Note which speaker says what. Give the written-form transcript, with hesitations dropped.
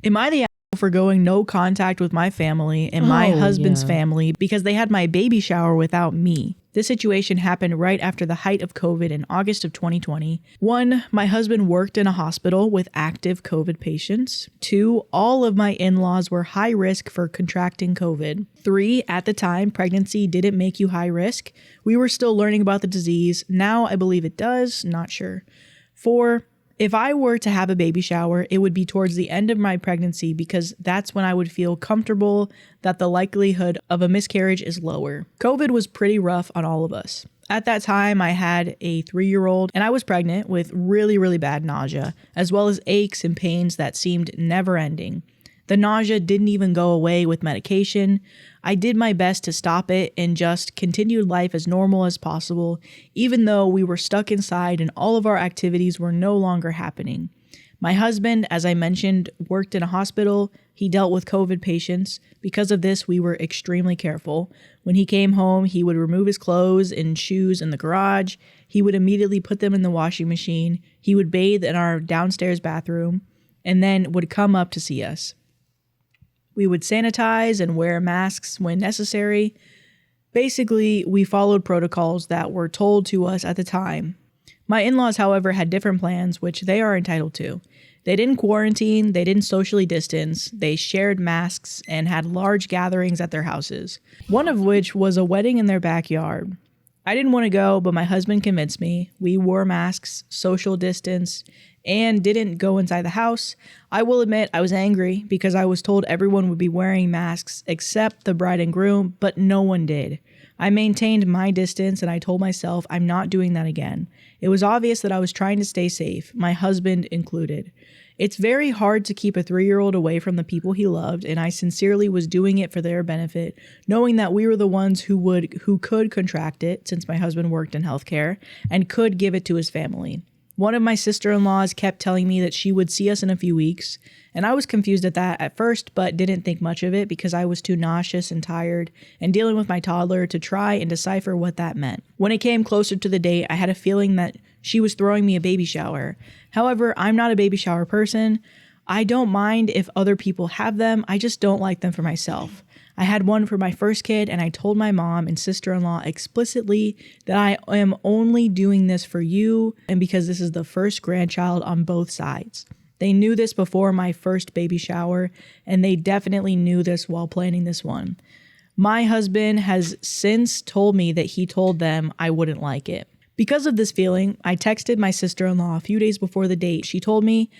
Speaker 1: Am I the asshole for going no contact with my family and my husband's family because they had my baby shower without me? This situation happened right after the height of COVID in August of 2020. 1, my husband worked in a hospital with active COVID patients. 2, all of my in-laws were high risk for contracting COVID. 3, at the time, pregnancy didn't make you high risk. We were still learning about the disease. Now I believe it does, not sure. 4, if I were to have a baby shower, it would be towards the end of my pregnancy because that's when I would feel comfortable that the likelihood of a miscarriage is lower. COVID was pretty rough on all of us. At that time, I had a 3-year-old and I was pregnant with really, really bad nausea, as well as aches and pains that seemed never ending. The nausea didn't even go away with medication. I did my best to stop it and just continued life as normal as possible, even though we were stuck inside and all of our activities were no longer happening. My husband, as I mentioned, worked in a hospital. He dealt with COVID patients. Because of this, we were extremely careful. When he came home, he would remove his clothes and shoes in the garage. He would immediately put them in the washing machine. He would bathe in our downstairs bathroom and then would come up to see us. We would sanitize and wear masks when necessary. Basically, we followed protocols that were told to us at the time. My in-laws, however, had different plans, which they are entitled to. They didn't quarantine, they didn't socially distance, they shared masks and had large gatherings at their houses, one of which was a wedding in their backyard. I didn't want to go, but my husband convinced me. We wore masks, social distance, and didn't go inside the house. I will admit I was angry because I was told everyone would be wearing masks except the bride and groom, but no one did. I maintained my distance and I told myself I'm not doing that again. It was obvious that I was trying to stay safe, my husband included. It's very hard to keep a 3-year-old away from the people he loved, and I sincerely was doing it for their benefit, knowing that we were the ones who could contract it, since my husband worked in healthcare, and could give it to his family. One of my sister-in-laws kept telling me that she would see us in a few weeks, and I was confused at that at first, but didn't think much of it because I was too nauseous and tired and dealing with my toddler to try and decipher what that meant. When it came closer to the date, I had a feeling that she was throwing me a baby shower. However, I'm not a baby shower person. I don't mind if other people have them, I just don't like them for myself. I had one for my first kid, and I told my mom and sister-in-law explicitly that I am only doing this for you and because this is the first grandchild on both sides. They knew this before my first baby shower, and they definitely knew this while planning this one. My husband has since told me that he told them I wouldn't like it. Because of this feeling, I texted my sister-in-law a few days before the date. She told me,